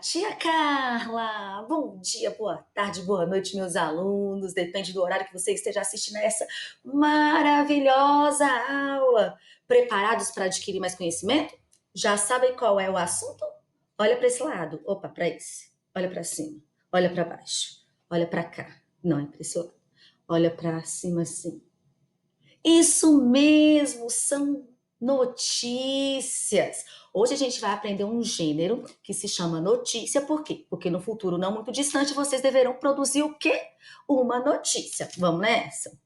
tia Carla! Bom dia, boa tarde, boa noite, meus alunos. Depende do horário que você esteja assistindo a essa maravilhosa aula. Preparados para adquirir mais conhecimento? Já sabem qual é o assunto? Olha para esse lado. Opa, para esse. Olha para cima. Olha para baixo. Olha para cá. Não é para esse lado. Olha para cima assim. Isso mesmo, são notícias. Hoje a gente vai aprender um gênero que se chama notícia, por quê? Porque no futuro não muito distante vocês deverão produzir o quê? Uma notícia. Vamos nessa?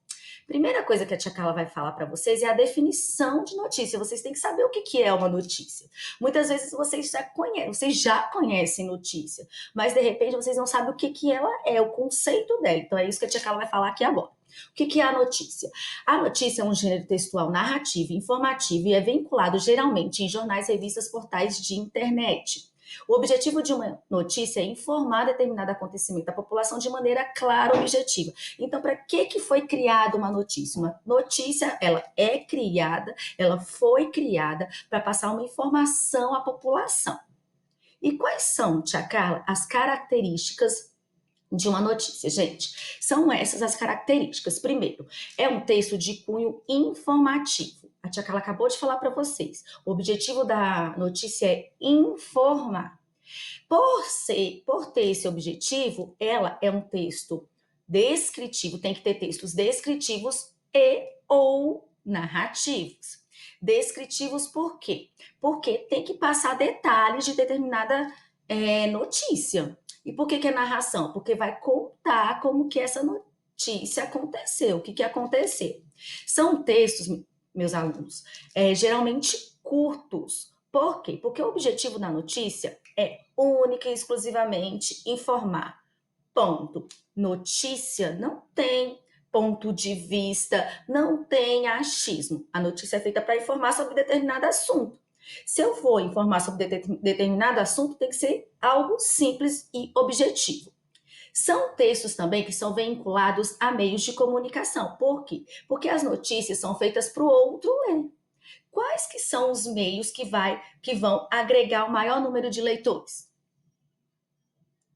Primeira coisa que a tia Carla vai falar para vocês é a definição de notícia. Vocês têm que saber o que é uma notícia. Muitas vezes vocês já conhecem notícia, mas de repente vocês não sabem o que ela é, o conceito dela. Então é isso que a tia Carla vai falar aqui agora. O que é a notícia? A notícia é um gênero textual narrativo, informativo e é vinculado geralmente em jornais, revistas, portais de internet. O objetivo de uma notícia é informar determinado acontecimento da população de maneira clara e objetiva. Então, para que foi criada uma notícia? Uma notícia, ela foi criada para passar uma informação à população. E quais são, tia Carla, as características de uma notícia, gente? São essas as características. Primeiro, é um texto de cunho informativo. A tia Carla acabou de falar para vocês. O objetivo da notícia é informar. Por ter esse objetivo, ela é um texto descritivo, tem que ter textos descritivos e ou narrativos. Descritivos por quê? Porque tem que passar detalhes de determinada notícia. E por que é narração? Porque vai contar como que essa notícia aconteceu, o que aconteceu. São textos, meus alunos, geralmente curtos. Por quê? Porque o objetivo da notícia é única e exclusivamente informar. Ponto. Notícia não tem ponto de vista, não tem achismo. A notícia é feita para informar sobre determinado assunto. Se eu for informar sobre determinado assunto, tem que ser algo simples e objetivo. São textos também que são vinculados a meios de comunicação. Por quê? Porque as notícias são feitas para o outro ler. Quais que são os meios que vão agregar o maior número de leitores?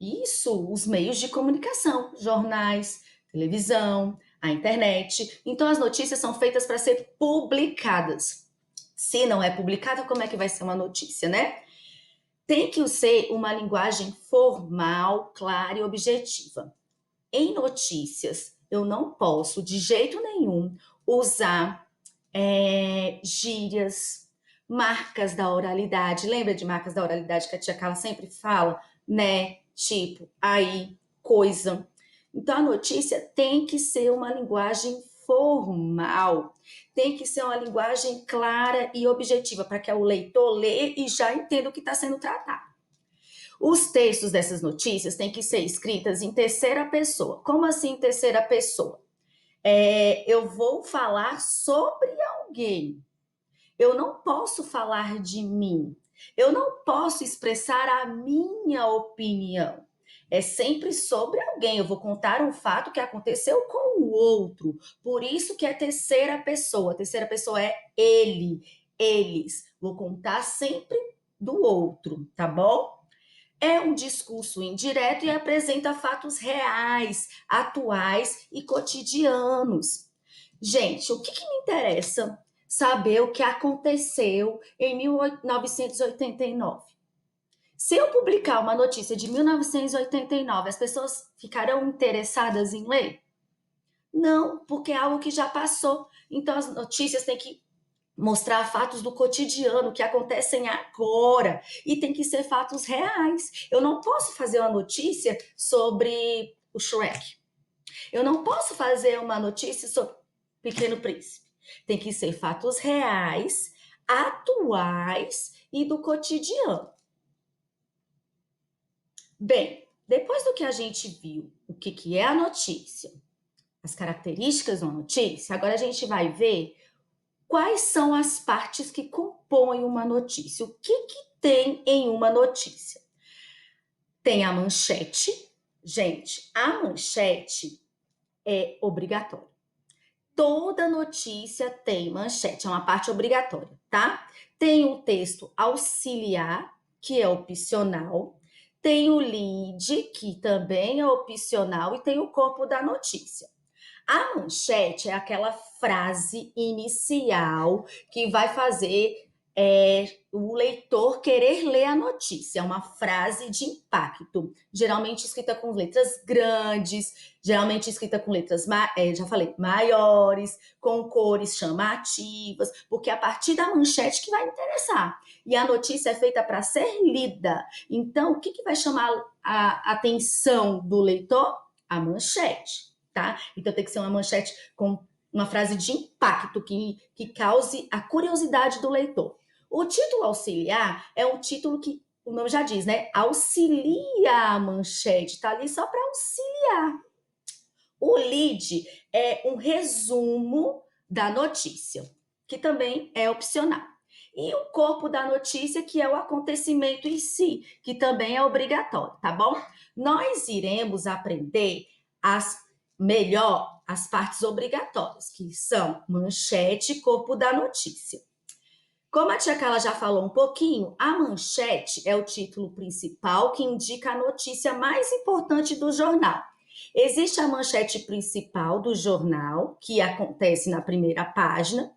Isso, os meios de comunicação, jornais, televisão, a internet. Então as notícias são feitas para ser publicadas. Se não é publicada, como é que vai ser uma notícia, né? Tem que ser uma linguagem formal, clara e objetiva. Em notícias, eu não posso, de jeito nenhum, usar gírias, marcas da oralidade. Lembra de marcas da oralidade que a tia Carla sempre fala? Né? Tipo, aí, coisa. Então, a notícia tem que ser uma linguagem formal, tem que ser uma linguagem clara e objetiva, para que o leitor lê e já entenda o que está sendo tratado. Os textos dessas notícias têm que ser escritas em terceira pessoa. Como assim em terceira pessoa? Eu vou falar sobre alguém. Eu não posso falar de mim. Eu não posso expressar a minha opinião. É sempre sobre alguém. Eu vou contar um fato que aconteceu com o outro. Por isso que é terceira pessoa. A terceira pessoa é ele, eles. Vou contar sempre do outro, tá bom? É um discurso indireto e apresenta fatos reais, atuais e cotidianos. Gente, o que me interessa? Saber o que aconteceu em 1989. Se eu publicar uma notícia de 1989, as pessoas ficarão interessadas em ler? Não, porque é algo que já passou. Então as notícias têm que mostrar fatos do cotidiano que acontecem agora e tem que ser fatos reais. Eu não posso fazer uma notícia sobre o Shrek. Eu não posso fazer uma notícia sobre o Pequeno Príncipe. Tem que ser fatos reais, atuais e do cotidiano. Bem, depois do que a gente viu o que é a notícia, as características da notícia, agora a gente vai ver quais são as partes que compõem uma notícia. O que tem em uma notícia? Tem a manchete. Gente, a manchete é obrigatória. Toda notícia tem manchete, é uma parte obrigatória, tá? Tem o texto auxiliar, que é opcional. Tem o lead, que também é opcional, e tem o corpo da notícia. A manchete é aquela frase inicial que vai fazer o leitor querer ler a notícia. É uma frase de impacto, geralmente escrita com letras grandes, geralmente escrita com letras, já falei, maiores, com cores chamativas, porque é a partir da manchete que vai interessar. E a notícia é feita para ser lida. Então, o que vai chamar a atenção do leitor? A manchete. Tá? Então tem que ser uma manchete com uma frase de impacto que cause a curiosidade do leitor. O título auxiliar é um título que, o nome já diz, né? Auxilia a manchete, tá ali só para auxiliar. O lead é um resumo da notícia, que também é opcional. E o corpo da notícia, que é o acontecimento em si, que também é obrigatório, tá bom? Nós iremos aprender as partes obrigatórias, que são manchete e corpo da notícia. Como a tia Carla já falou um pouquinho, a manchete é o título principal que indica a notícia mais importante do jornal. Existe a manchete principal do jornal, que acontece na primeira página,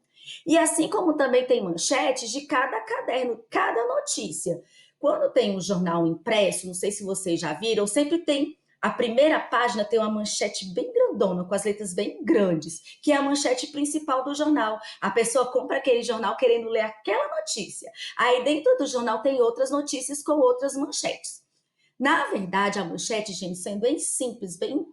e assim como também tem manchetes de cada caderno, cada notícia. Quando tem um jornal impresso, não sei se vocês já viram, sempre tem a primeira página tem uma manchete bem grandona, com as letras bem grandes, que é a manchete principal do jornal. A pessoa compra aquele jornal querendo ler aquela notícia. Aí dentro do jornal tem outras notícias com outras manchetes. Na verdade, a manchete, gente, sendo bem simples, bem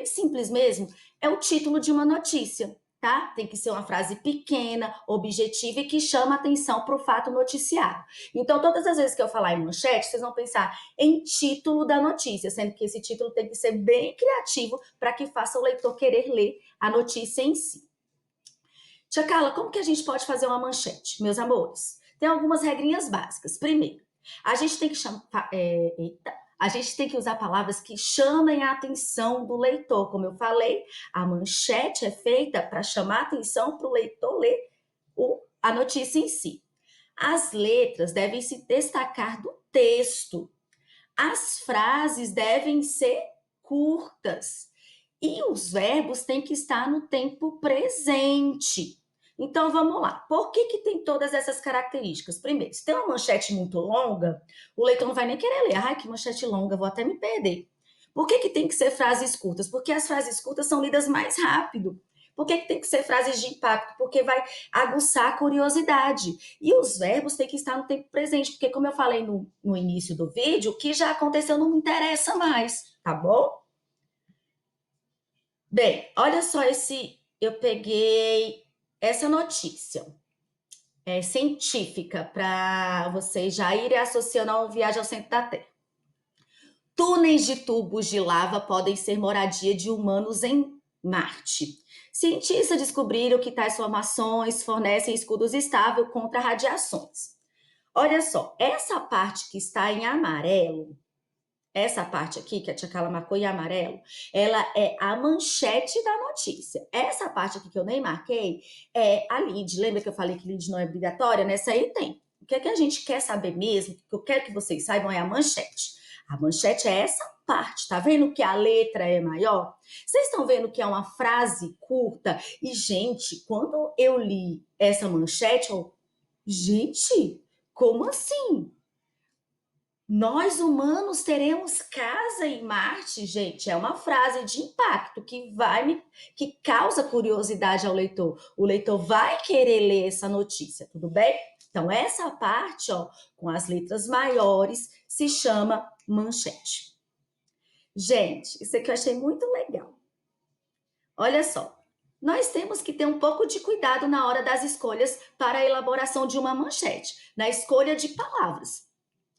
simples mesmo, é o título de uma notícia, tá? Tem que ser uma frase pequena, objetiva e que chama atenção para o fato noticiado. Então, todas as vezes que eu falar em manchete, vocês vão pensar em título da notícia, sendo que esse título tem que ser bem criativo para que faça o leitor querer ler a notícia em si. Tia Carla, como que a gente pode fazer uma manchete, meus amores? Tem algumas regrinhas básicas. Primeiro, a gente tem que a gente tem que usar palavras que chamem a atenção do leitor. Como eu falei, a manchete é feita para chamar a atenção para o leitor ler a notícia em si. As letras devem se destacar do texto. As frases devem ser curtas. E os verbos têm que estar no tempo presente. Então vamos lá. Por que tem todas essas características? Primeiro, se tem uma manchete muito longa, o leitor não vai nem querer ler. Ai, que manchete longa, vou até me perder. Por que tem que ser frases curtas? Porque as frases curtas são lidas mais rápido. Por que tem que ser frases de impacto? Porque vai aguçar a curiosidade. E os verbos têm que estar no tempo presente, porque como eu falei no início do vídeo, o que já aconteceu não me interessa mais, tá bom? Bem, olha só eu peguei essa notícia científica para vocês já irem associando ao Viagem ao Centro da Terra. Túneis de tubos de lava podem ser moradia de humanos em Marte. Cientistas descobriram que tais formações fornecem escudos estáveis contra radiações. Olha só, essa parte que está em amarelo, essa parte aqui, que a tia Carla marcou em amarelo, ela é a manchete da notícia. Essa parte aqui que eu nem marquei é a lead. Lembra que eu falei que lead não é obrigatória? Nessa aí tem. O que é que a gente quer saber mesmo, que eu quero que vocês saibam, é a manchete. A manchete é essa parte, tá vendo que a letra é maior? Vocês estão vendo que é uma frase curta? E, gente, quando eu li essa manchete, gente, como assim? Nós humanos teremos casa em Marte, gente. É uma frase de impacto que causa curiosidade ao leitor. O leitor vai querer ler essa notícia, tudo bem? Então, essa parte, com as letras maiores, se chama manchete. Gente, isso aqui eu achei muito legal. Olha só, nós temos que ter um pouco de cuidado na hora das escolhas para a elaboração de uma manchete, na escolha de palavras.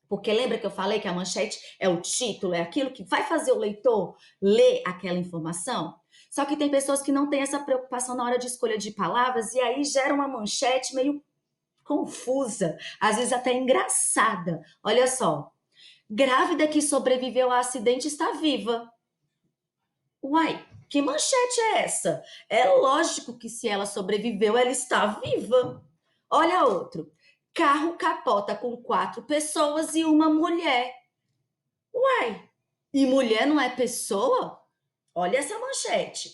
Porque lembra que eu falei que a manchete é o título, é aquilo que vai fazer o leitor ler aquela informação? Só que tem pessoas que não têm essa preocupação na hora de escolha de palavras e aí gera uma manchete meio confusa, às vezes até engraçada. Olha só, grávida que sobreviveu a acidente está viva. Uai, que manchete é essa? É lógico que se ela sobreviveu, ela está viva. Olha outro. Carro capota com 4 pessoas e uma mulher. E mulher não é pessoa? Olha essa manchete.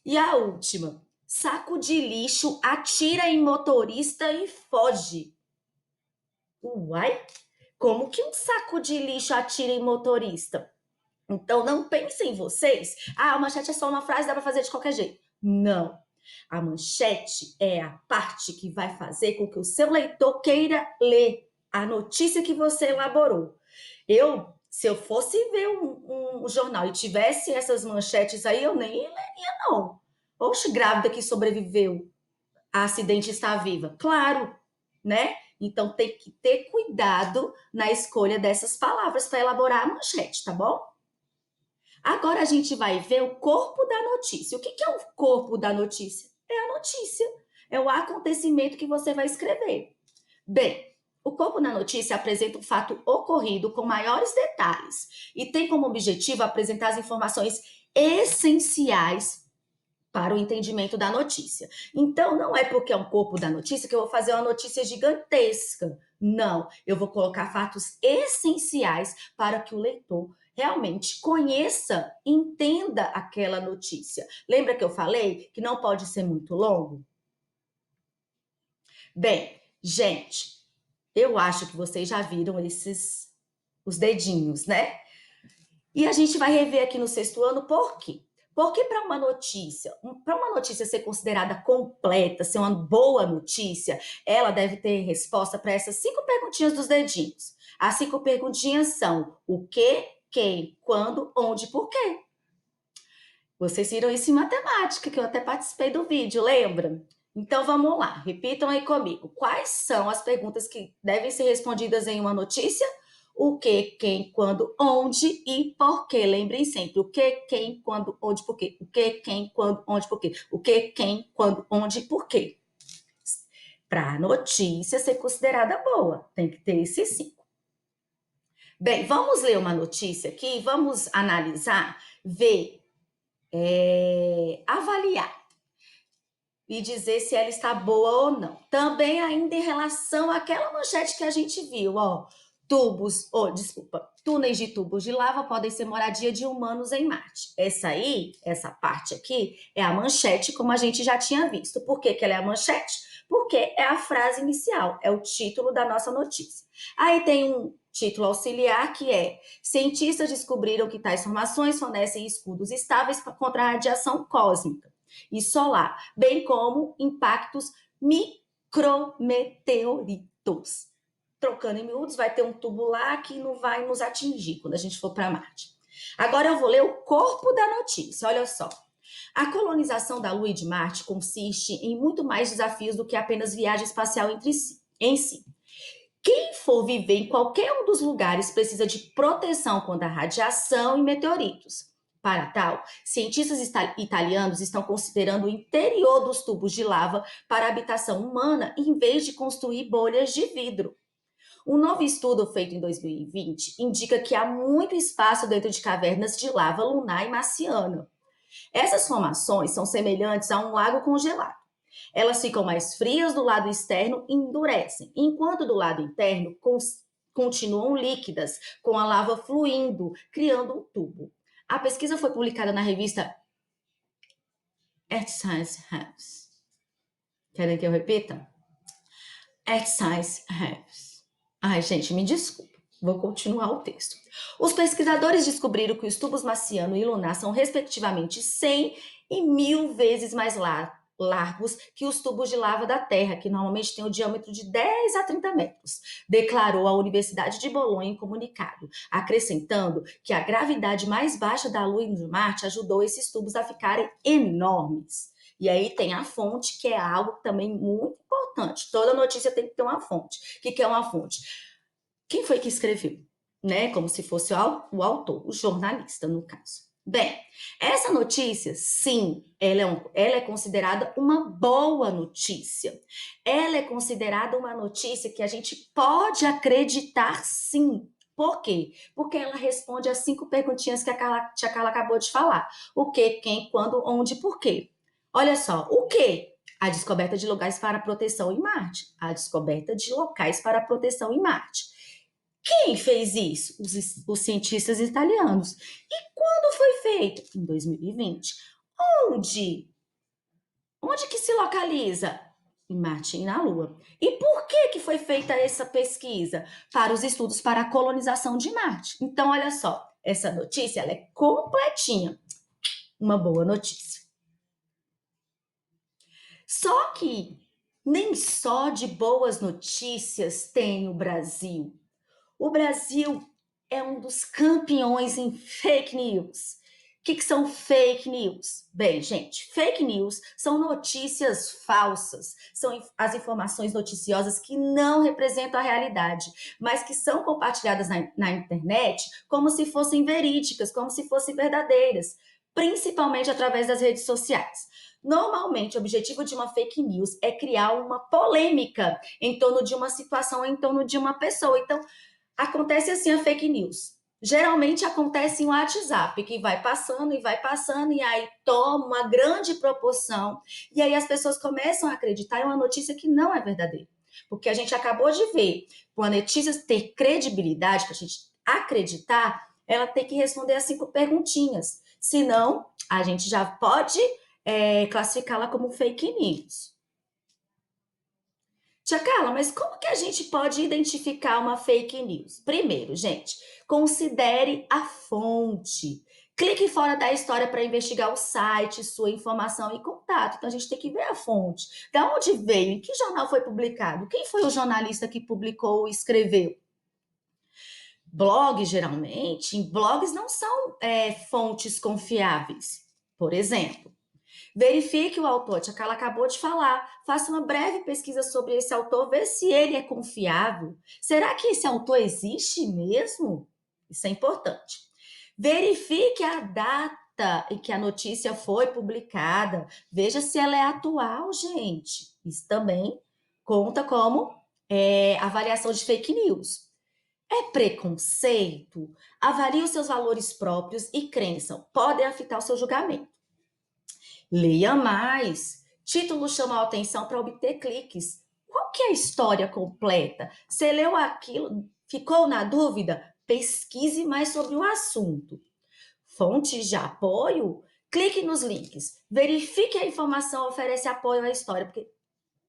E a última. Saco de lixo atira em motorista e foge. Uai, como que um saco de lixo atira em motorista? Então não pensem vocês, a manchete é só uma frase, dá para fazer de qualquer jeito. Não. A manchete é a parte que vai fazer com que o seu leitor queira ler a notícia que você elaborou. Se eu fosse ver um jornal e tivesse essas manchetes aí, eu nem leria, não. Oxe, grávida que sobreviveu a acidente está viva. Claro, né? Então tem que ter cuidado na escolha dessas palavras para elaborar a manchete, tá bom? Agora a gente vai ver o corpo da notícia. O que é o corpo da notícia? É a notícia, é o acontecimento que você vai escrever. Bem, o corpo da notícia apresenta um fato ocorrido com maiores detalhes e tem como objetivo apresentar as informações essenciais para o entendimento da notícia. Então, não é porque é um corpo da notícia que eu vou fazer uma notícia gigantesca. Não, eu vou colocar fatos essenciais para que o leitor realmente conheça, entenda aquela notícia. Lembra que eu falei que não pode ser muito longo? Bem, gente, eu acho que vocês já viram os dedinhos, né? E a gente vai rever aqui no sexto ano por quê? Porque para uma notícia ser considerada completa, ser uma boa notícia, ela deve ter resposta para essas 5 perguntinhas dos dedinhos. As 5 perguntinhas são o que, quem, quando, onde, por quê. Vocês viram isso em matemática, que eu até participei do vídeo, lembra? Então vamos lá, repitam aí comigo. Quais são as perguntas que devem ser respondidas em uma notícia? O que, quem, quando, onde e por quê. Lembrem sempre, o que, quem, quando, onde, por quê. O que, quem, quando, onde, por quê. O que, quem, quando, onde, por quê. Para a notícia ser considerada boa, tem que ter esses 5. Bem, vamos ler uma notícia aqui, vamos analisar, ver, avaliar e dizer se ela está boa ou não. Também ainda em relação àquela manchete que a gente viu, ó, túneis de tubos de lava podem ser moradia de humanos em Marte. Essa parte aqui, é a manchete, como a gente já tinha visto. Por que ela é a manchete? Porque é a frase inicial, é o título da nossa notícia. Aí tem um título auxiliar que é: cientistas descobriram que tais formações fornecem escudos estáveis contra a radiação cósmica e solar, bem como impactos micrometeoritos. Trocando em miúdos, vai ter um tubo lá que não vai nos atingir quando a gente for para Marte. Agora eu vou ler o corpo da notícia, olha só. A colonização da Lua e de Marte consiste em muito mais desafios do que apenas viagem espacial em si. Quem for viver em qualquer um dos lugares precisa de proteção contra a radiação e meteoritos. Para tal, cientistas italianos estão considerando o interior dos tubos de lava para habitação humana em vez de construir bolhas de vidro. Um novo estudo feito em 2020 indica que há muito espaço dentro de cavernas de lava lunar e marciana. Essas formações são semelhantes a um lago congelado. Elas ficam mais frias do lado externo e endurecem, enquanto do lado interno continuam líquidas, com a lava fluindo, criando um tubo. A pesquisa foi publicada na revista Earth Science House. Querem que eu repita? Earth Science House. Ai, gente, me desculpa. Vou continuar o texto. Os pesquisadores descobriram que os tubos marciano e lunar são, respectivamente, 100 e 1000 vezes mais largos que os tubos de lava da Terra, que normalmente têm o diâmetro de 10 a 30 metros, declarou a Universidade de Bolonha em comunicado, acrescentando que a gravidade mais baixa da Lua e de Marte ajudou esses tubos a ficarem enormes. E aí tem a fonte, que é algo também muito importante. Toda notícia tem que ter uma fonte. O que é uma fonte? Quem foi que escreveu? Né? Como se fosse o autor, o jornalista, no caso. Bem, essa notícia, sim, ela é considerada uma boa notícia. Ela é considerada uma notícia que a gente pode acreditar, sim. Por quê? Porque ela responde às 5 perguntinhas que a tia Carla acabou de falar. O que, quem, quando, onde, por quê. Olha só, o que? A descoberta de lugares para proteção em Marte. A descoberta de locais para proteção em Marte. Quem fez isso? Os cientistas italianos. E quando foi feito? Em 2020. Onde? Onde que se localiza? Em Marte e na Lua. E por que foi feita essa pesquisa? Para os estudos para a colonização de Marte. Então, olha só, essa notícia ela é completinha. Uma boa notícia. Só que nem só de boas notícias tem o Brasil. O Brasil é um dos campeões em fake news. O que são fake news? Bem, gente, fake news são notícias falsas, são as informações noticiosas que não representam a realidade, mas que são compartilhadas na internet como se fossem verídicas, como se fossem verdadeiras, principalmente através das redes sociais. Normalmente, o objetivo de uma fake news é criar uma polêmica em torno de uma situação, em torno de uma pessoa. Então, acontece assim a fake news. Geralmente acontece em WhatsApp, que vai passando, e aí toma uma grande proporção, e aí as pessoas começam a acreditar em uma notícia que não é verdadeira. Porque a gente acabou de ver, para a notícia ter credibilidade, para a gente acreditar, ela tem que responder as 5 perguntinhas. Senão, a gente já pode classificá-la como fake news. Tia Carla, mas como que a gente pode identificar uma fake news? Primeiro, gente, considere a fonte. Clique fora da história para investigar o site, sua informação e contato. Então, a gente tem que ver a fonte. Da onde veio? Em que jornal foi publicado? Quem foi o jornalista que publicou ou escreveu? Blogs, geralmente, em blogs não são fontes confiáveis. Por exemplo, verifique o autor, a Carla acabou de falar. Faça uma breve pesquisa sobre esse autor, vê se ele é confiável. Será que esse autor existe mesmo? Isso é importante. Verifique a data em que a notícia foi publicada. Veja se ela é atual, gente. Isso também conta como avaliação de fake news. É preconceito? Avalie os seus valores próprios e crença. Podem afetar o seu julgamento. Leia mais. Títulos chamam a atenção para obter cliques. Qual que é a história completa? Você leu aquilo, ficou na dúvida? Pesquise mais sobre o assunto. Fontes de apoio? Clique nos links. Verifique a informação oferece apoio à história, porque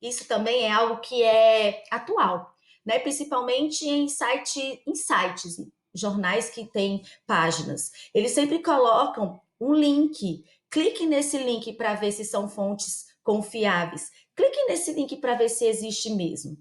isso também é algo que é atual, né? Principalmente em sites, jornais que têm páginas. Eles sempre colocam um link. Clique nesse link para ver se são fontes confiáveis. Clique nesse link para ver se existe mesmo.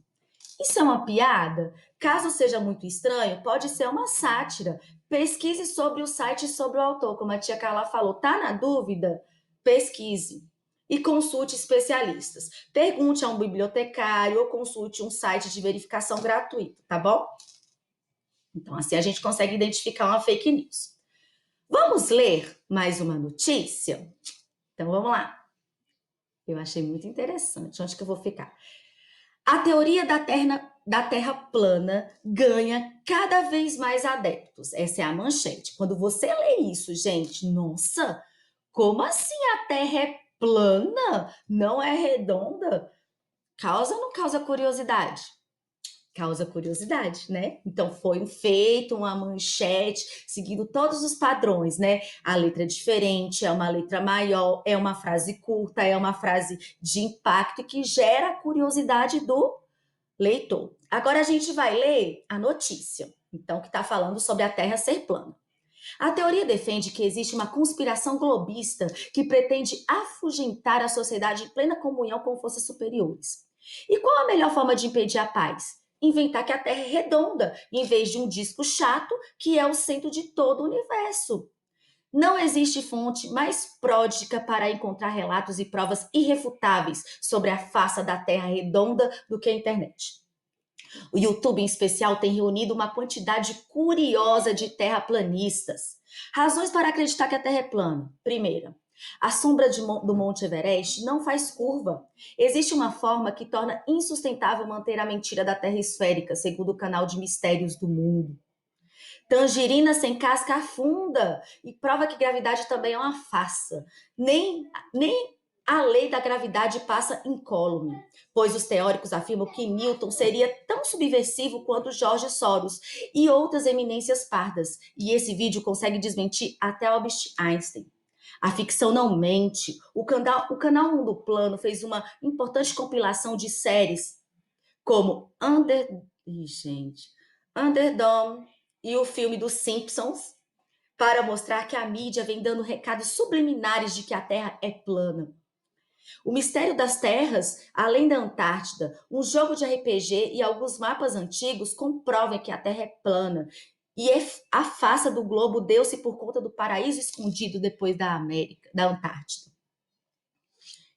Isso é uma piada? Caso seja muito estranho, pode ser uma sátira. Pesquise sobre o site e sobre o autor, como a tia Carla falou. Tá na dúvida? Pesquise e consulte especialistas. Pergunte a um bibliotecário ou consulte um site de verificação gratuito, tá bom? Então, assim a gente consegue identificar uma fake news. Vamos ler mais uma notícia? Então, vamos lá. Eu achei muito interessante. Onde que eu vou ficar? A teoria da terra plana ganha cada vez mais adeptos. Essa é a manchete. Quando você lê isso, gente, nossa, como assim a Terra é plana? Não é redonda? Causa ou não causa curiosidade? Causa curiosidade, né? Então foi feito uma manchete seguindo todos os padrões, né? A letra é diferente, é uma letra maior, é uma frase curta, é uma frase de impacto que gera a curiosidade do leitor. Agora a gente vai ler a notícia, então, que está falando sobre a Terra ser plana. A teoria defende que existe uma conspiração globista que pretende afugentar a sociedade em plena comunhão com forças superiores. E qual a melhor forma de impedir a paz? Inventar que a Terra é redonda, em vez de um disco chato que é o centro de todo o universo. Não existe fonte mais pródica para encontrar relatos e provas irrefutáveis sobre a face da Terra redonda do que a internet. O YouTube, em especial, tem reunido uma quantidade curiosa de terraplanistas. Razões para acreditar que a Terra é plana. Primeira, a sombra do Monte Everest não faz curva. Existe uma forma que torna insustentável manter a mentira da Terra esférica, segundo o canal de Mistérios do Mundo. Tangerina sem casca afunda e prova que gravidade também é uma farsa. Nem a lei da gravidade passa incólume, pois os teóricos afirmam que Newton seria tão subversivo quanto George Soros e outras eminências pardas, e esse vídeo consegue desmentir até Albert Einstein. A ficção não mente. O canal Mundo Plano fez uma importante compilação de séries como Underdome e o filme dos Simpsons para mostrar que a mídia vem dando recados subliminares de que a Terra é plana. O Mistério das Terras, além da Antártida, um jogo de RPG e alguns mapas antigos comprovam que a Terra é plana e a face do globo deu-se por conta do paraíso escondido depois da Antártida.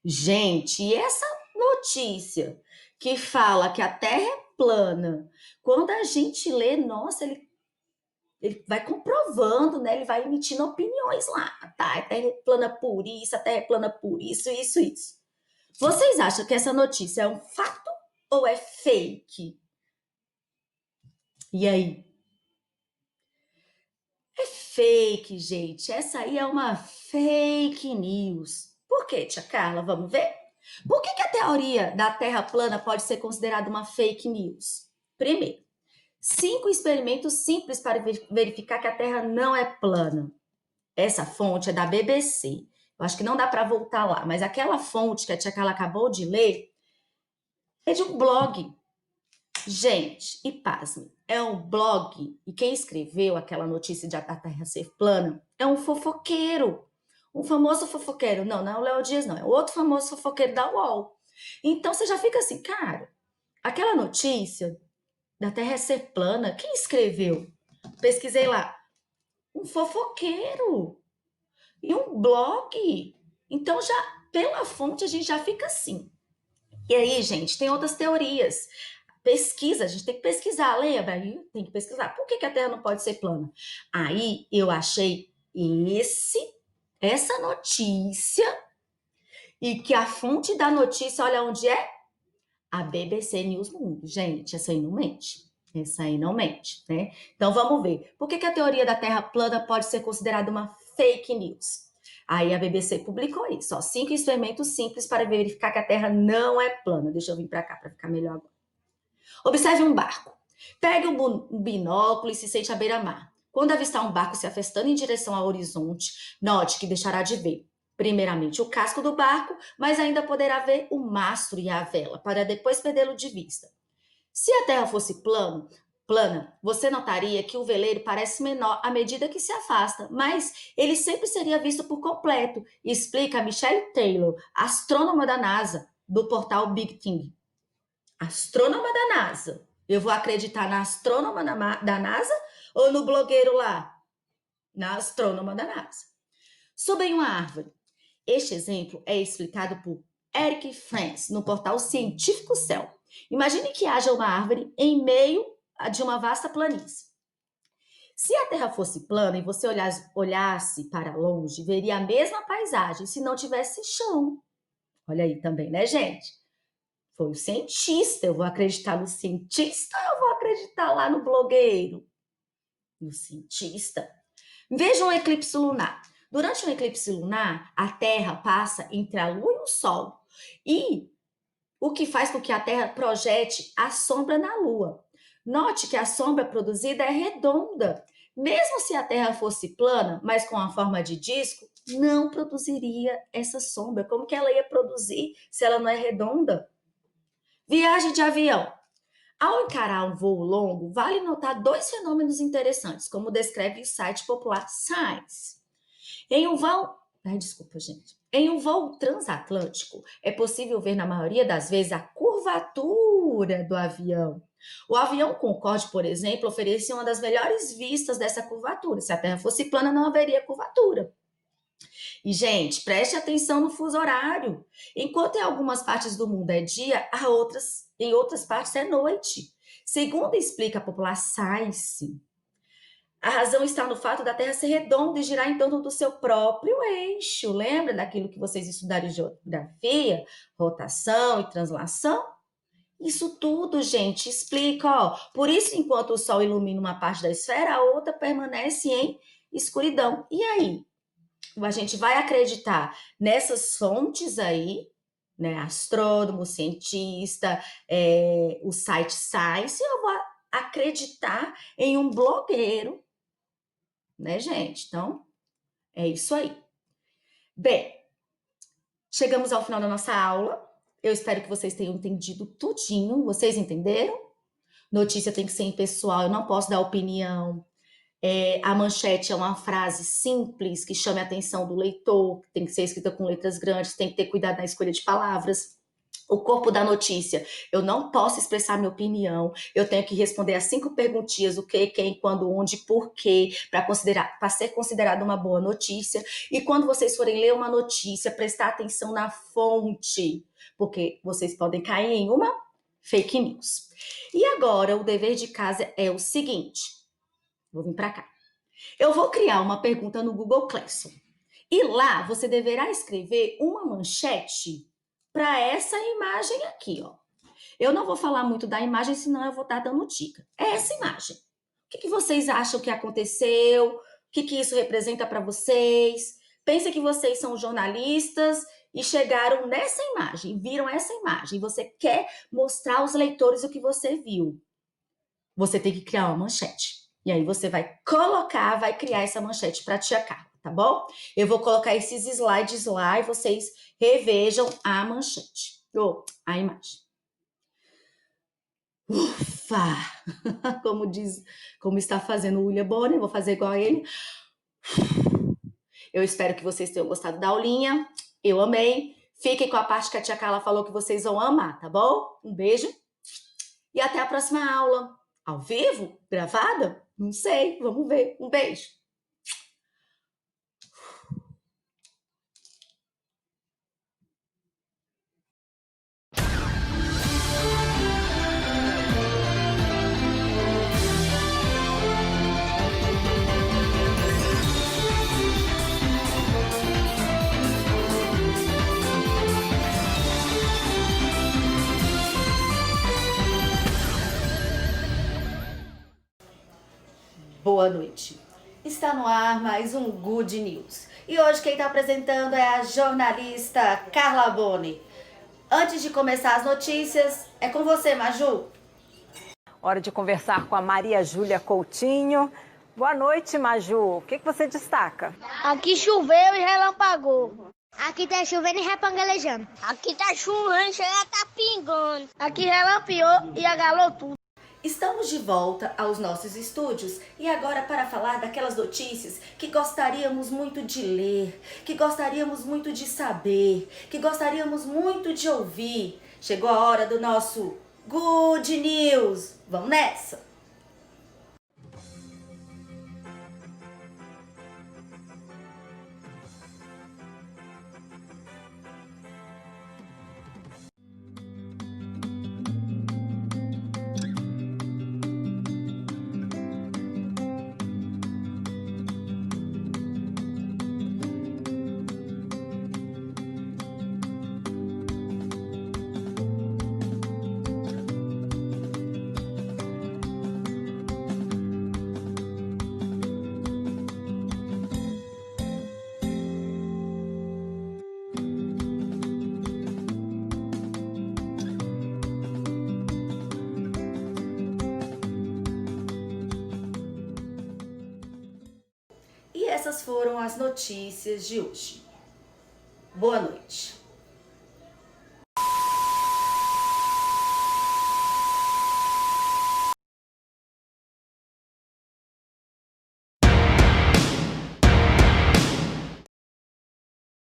Gente, e essa notícia que fala que a Terra é plana, quando a gente lê, nossa, ele vai comprovando, né? Ele vai emitindo opiniões lá, tá? A Terra é plana por isso, a Terra é plana por isso, isso, isso. Vocês acham que essa notícia é um fato ou é fake? E aí? É fake, gente. Essa aí é uma fake news. Por quê, tia Carla? Vamos ver? Por que a teoria da Terra plana pode ser considerada uma fake news? Primeiro, 5 experimentos simples para verificar que a Terra não é plana. Essa fonte é da BBC. Eu acho que não dá para voltar lá, mas aquela fonte que a tia Carla acabou de ler é de um blog. Gente, e pasme, é um blog, e quem escreveu aquela notícia de a Terra ser plana é um fofoqueiro, um famoso fofoqueiro. Não, não é o Léo Dias, não, é outro famoso fofoqueiro da UOL. Então você já fica assim, cara, aquela notícia da Terra ser plana, quem escreveu? Pesquisei lá, um fofoqueiro e um blog. Então já, pela fonte, a gente já fica assim. E aí, gente, tem outras teorias. Pesquisa, a gente tem que pesquisar, lembra? Aí tem que pesquisar. Por que a Terra não pode ser plana? Aí eu achei essa notícia e que a fonte da notícia, olha onde é? A BBC News Mundo. Gente, essa aí não mente. Essa aí não mente, né? Então vamos ver. Por que a teoria da Terra plana pode ser considerada uma fake news? Aí a BBC publicou isso, ó, 5 experimentos simples para verificar que a Terra não é plana. Deixa eu vir para cá para ficar melhor agora. Observe um barco. Pegue um binóculo e se sente à beira-mar. Quando avistar um barco se afastando em direção ao horizonte, note que deixará de ver, primeiramente, o casco do barco, mas ainda poderá ver o mastro e a vela, para depois perdê-lo de vista. Se a Terra fosse plana, você notaria que o veleiro parece menor à medida que se afasta, mas ele sempre seria visto por completo, explica Michelle Taylor, astrônoma da NASA, do portal Big Thing. Astrônoma da NASA. Eu vou acreditar na astrônoma da NASA ou no blogueiro lá? Na astrônoma da NASA. Suba em uma árvore. Este exemplo é explicado por Eric Franz no portal Científico Céu. Imagine que haja uma árvore em meio de uma vasta planície. Se a Terra fosse plana e você olhasse para longe, veria a mesma paisagem se não tivesse chão. Olha aí também, né, gente? Foi o cientista. Eu vou acreditar no cientista ou eu vou acreditar lá no blogueiro? No cientista. Veja um eclipse lunar. Durante um eclipse lunar, a Terra passa entre a Lua e o Sol. E o que faz com que a Terra projete a sombra na Lua. Note que a sombra produzida é redonda. Mesmo se a Terra fosse plana, mas com a forma de disco, não produziria essa sombra. Como que ela ia produzir se ela não é redonda? Viagem de avião. Ao encarar um voo longo, vale notar 2 fenômenos interessantes, como descreve o site popular Science. Em um voo, desculpa, gente. Em um voo transatlântico, é possível ver na maioria das vezes a curvatura do avião. O avião Concorde, por exemplo, oferecia uma das melhores vistas dessa curvatura. Se a Terra fosse plana, não haveria curvatura. E, gente, preste atenção no fuso horário. Enquanto em algumas partes do mundo é dia, em outras partes é noite. Segundo explica a popular Science, a razão está no fato da Terra ser redonda e girar em torno do seu próprio eixo. Lembra daquilo que vocês estudaram em geografia? Rotação e translação? Isso tudo, gente, explica, ó. Por isso, enquanto o Sol ilumina uma parte da esfera, a outra permanece em escuridão. E aí? A gente vai acreditar nessas fontes aí, né? Astrônomo, cientista, o site Science, eu vou acreditar em um blogueiro, né, gente? Então, é isso aí. Bem, chegamos ao final da nossa aula. Eu espero que vocês tenham entendido tudinho. Vocês entenderam? Notícia tem que ser impessoal, eu não posso dar opinião. A manchete é uma frase simples que chame a atenção do leitor, tem que ser escrita com letras grandes, tem que ter cuidado na escolha de palavras. O corpo da notícia, eu não posso expressar minha opinião, eu tenho que responder as 5 perguntinhas, o que, quem, quando, onde, por quê, para ser considerada uma boa notícia. E quando vocês forem ler uma notícia, prestar atenção na fonte, porque vocês podem cair em uma fake news. E agora, o dever de casa é o seguinte, vou vir para cá. Eu vou criar uma pergunta no Google Classroom. E lá você deverá escrever uma manchete para essa imagem aqui, ó. Eu não vou falar muito da imagem, senão eu vou estar dando dica. É essa imagem. O que vocês acham que aconteceu? O que isso representa para vocês? Pensa que vocês são jornalistas e chegaram nessa imagem, viram essa imagem. Você quer mostrar aos leitores o que você viu. Você tem que criar uma manchete. E aí você vai colocar, vai criar essa manchete para a tia Carla, tá bom? Eu vou colocar esses slides lá e vocês revejam a manchete. Ou a imagem. Ufa! Como está fazendo o William Bonner, vou fazer igual a ele. Eu espero que vocês tenham gostado da aulinha. Eu amei. Fiquem com a parte que a tia Carla falou que vocês vão amar, tá bom? Um beijo e até a próxima aula. Ao vivo? Gravada? Não sei, vamos ver. Um beijo. Boa noite. Está no ar mais um Good News. E hoje quem está apresentando é a jornalista Carla Boni. Antes de começar as notícias, é com você, Maju. Hora de conversar com a Maria Júlia Coutinho. Boa noite, Maju. O que você destaca? Aqui choveu e relampagou. Aqui tá chovendo e repangalejando. Aqui tá chovendo, chega tá pingando. Aqui relampeou e agalou tudo. Estamos de volta aos nossos estúdios e agora para falar daquelas notícias que gostaríamos muito de ler, que gostaríamos muito de saber, que gostaríamos muito de ouvir. Chegou a hora do nosso Good News. Vamos nessa? E essas foram as notícias de hoje. Boa noite.